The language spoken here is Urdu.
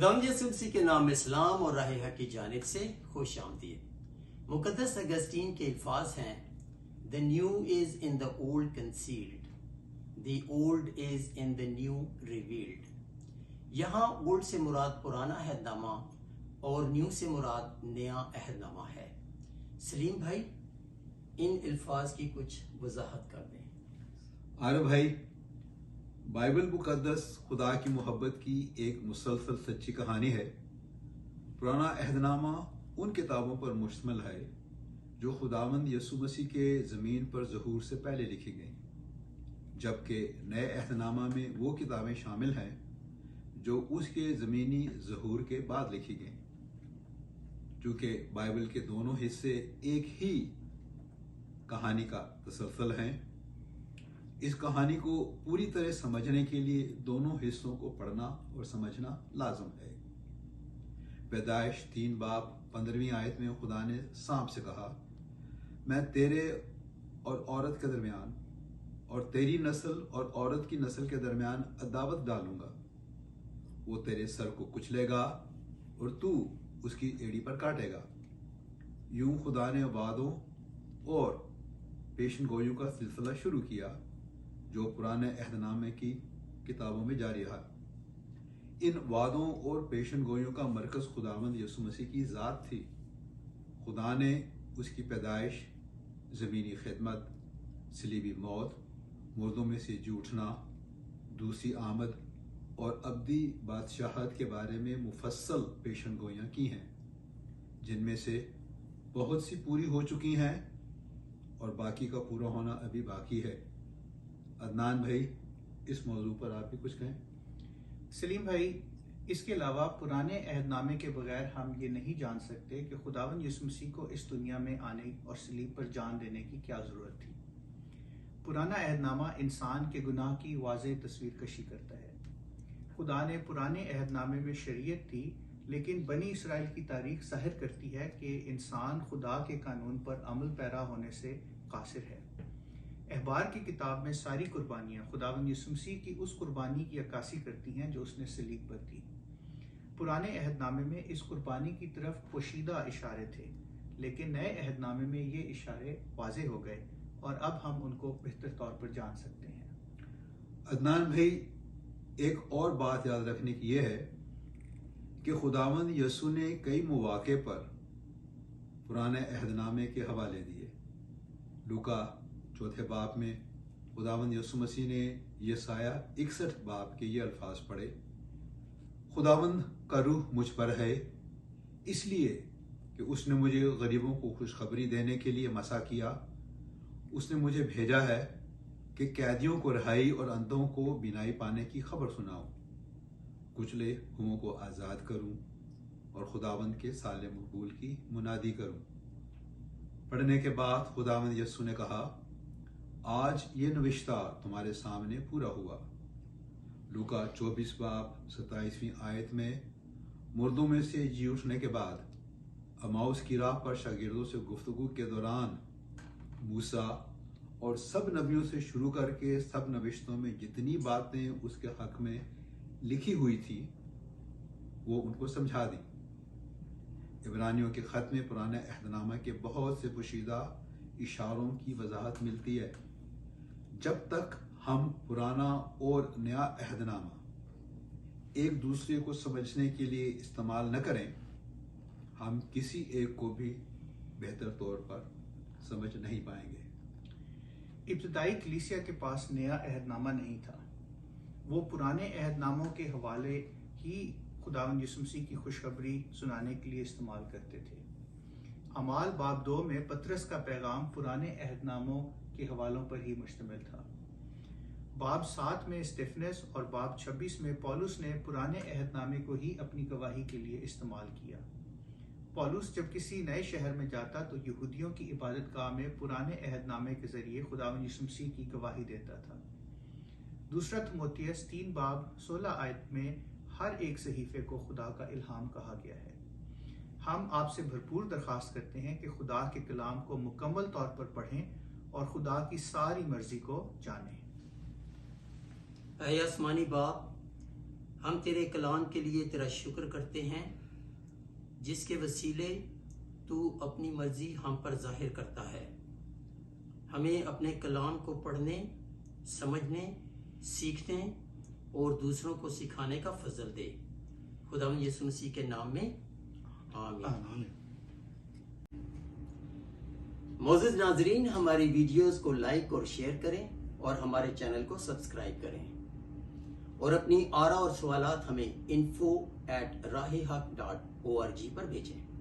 خداوند یسوع مسیح کے نام میں سلام اور راہ حق کی جانب سے خوش آمدید۔ مقدس اگسٹین کے الفاظ ہیں The new is in the old concealed, the old is in the new revealed۔ یہاں اولڈ سے مراد پرانا عہد نامہ اور نیو سے مراد نیا عہد نامہ ہے۔ سلیم بھائی ان الفاظ کی کچھ وضاحت کر دیں۔ عارف بھائی، بائبل مقدس خدا کی محبت کی ایک مسلسل سچی کہانی ہے۔ پرانا عہد نامہ ان کتابوں پر مشتمل ہے جو خداوند یسوع مسیح کے زمین پر ظہور سے پہلے لکھی گئیں، جبکہ نئے عہد نامہ میں وہ کتابیں شامل ہیں جو اس کے زمینی ظہور کے بعد لکھی گئیں۔ چونکہ بائبل کے دونوں حصے ایک ہی کہانی کا تسلسل ہیں، اس کہانی کو پوری طرح سمجھنے کے لیے دونوں حصوں کو پڑھنا اور سمجھنا لازم ہے۔ پیدائش 3 باب 15ویں آیت میں خدا نے سانپ سے کہا، میں تیرے اور عورت کے درمیان اور تیری نسل اور عورت کی نسل کے درمیان عداوت ڈالوں گا، وہ تیرے سر کو کچلے گا اور تو اس کی ایڑی پر کاٹے گا۔ یوں خدا نے وعدوں اور پیشن گوئیوں کا سلسلہ شروع کیا جو پرانے عہد نامے کی کتابوں میں جاری رہا۔ ان وعدوں اور پیشن گوئیوں کا مرکز خداوند یسوع مسیح کی ذات تھی۔ خدا نے اس کی پیدائش، زمینی خدمت، صلیبی موت، مردوں میں سے جی اٹھنا، دوسری آمد اور ابدی بادشاہت کے بارے میں مفصل پیشن گوئیاں کی ہیں، جن میں سے بہت سی پوری ہو چکی ہیں اور باقی کا پورا ہونا ابھی باقی ہے۔ عدنان بھائی، اس موضوع پر آپ بھی کچھ کہیں۔ سلیم بھائی، اس کے علاوہ پرانے عہد نامے کے بغیر ہم یہ نہیں جان سکتے کہ خداوند یسوع مسیح کو اس دنیا میں آنے اور صلیب پر جان دینے کی کیا ضرورت تھی۔ پرانا عہد نامہ انسان کے گناہ کی واضح تصویر کشی کرتا ہے۔ خدا نے پرانے عہد نامے میں شریعت تھی، لیکن بنی اسرائیل کی تاریخ ظاہر کرتی ہے کہ انسان خدا کے قانون پر عمل پیرا ہونے سے قاصر ہے۔ احبار کی کتاب میں ساری قربانیاں خداوند یسوع مسیح کی اس قربانی کی عکاسی کرتی ہیں جو اس نے صلیب پر دی۔ پرانے عہد نامے میں اس قربانی کی طرف پوشیدہ اشارے تھے، لیکن نئے عہد نامے میں یہ اشارے واضح ہو گئے اور اب ہم ان کو بہتر طور پر جان سکتے ہیں۔ عدنان بھائی، ایک اور بات یاد رکھنے کی یہ ہے کہ خداوند یسوع نے کئی مواقع پر پرانے عہد نامے کے حوالے دیے۔ لوکا 4 باب میں خداوند یسوع مسیح نے یسایہ 61 باب کے یہ الفاظ پڑھے، خداوند کا روح مجھ پر ہے، اس لیے کہ اس نے مجھے غریبوں کو خوشخبری دینے کے لیے مسا کیا، اس نے مجھے بھیجا ہے کہ قیدیوں کو رہائی اور اندھوں کو بینائی پانے کی خبر سناؤں، کچلے ہوئوں کو آزاد کروں اور خداوند کے سال مقبول کی منادی کروں۔ پڑھنے کے بعد خداوند یسوع نے کہا، آج یہ نوشتہ تمہارے سامنے پورا ہوا۔ لوکا 24 باب 27ویں آیت میں مردوں میں سے جی اٹھنے کے بعد اماؤس کی راہ پر شاگردوں سے گفتگو کے دوران موسیٰ اور سب نبیوں سے شروع کر کے سب نوشتوں میں جتنی باتیں اس کے حق میں لکھی ہوئی تھی وہ ان کو سمجھا دی۔ عبرانیوں کے خط میں پرانے عہد نامہ کے بہت سے پوشیدہ اشاروں کی وضاحت ملتی ہے۔ جب تک ہم پرانا اور نیا عہد نامہ ایک دوسرے کو سمجھنے کے لیے استعمال نہ کریں، ہم کسی ایک کو بھی بہتر طور پر سمجھ نہیں پائیں گے۔ ابتدائی کلیسیا کے پاس نیا عہد نامہ نہیں تھا، وہ پرانے عہد ناموں کے حوالے ہی خداوند یسوع مسیح کی خوشخبری سنانے کے لیے استعمال کرتے تھے۔ اعمال باب 2 میں پطرس کا پیغام پرانے عہد ناموں کے حوالوں پر ہی مشتمل تھا۔ باب 7 میں استفنس اور باب 26 میں پولس نے پرانے عہد نامے کو ہی اپنی گواہی کے لیے استعمال کیا۔ پولس جب کسی نئے شہر میں جاتا تو یہودیوں کی عبادت گاہ میں پرانے عہد نامے کے ذریعے خداوند یسوع مسیح کی گواہی دیتا تھا۔ دوسرا تیموتھیوس 3 باب 16 آیت میں ہر ایک صحیفے کو خدا کا الہام کہا گیا ہے۔ ہم آپ سے بھرپور درخواست کرتے ہیں کہ خدا کے کلام کو مکمل طور پر پڑھیں اور خدا کی ساری مرضی کو جانیں۔ اے آسمانی باپ، ہم تیرے کلام کے لیے تیرا شکر کرتے ہیں جس کے وسیلے تو اپنی مرضی ہم پر ظاہر کرتا ہے. ہمیں اپنے کلام کو پڑھنے، سمجھنے، سیکھنے اور دوسروں کو سکھانے کا فضل دے. خداوند یسوع مسیح کے نام میں آمین. معزز ناظرین، ہماری ویڈیوز کو لائک اور شیئر کریں اور ہمارے چینل کو سبسکرائب کریں اور اپنی آراء اور سوالات ہمیں info@rahehaq.org پر بھیجیں.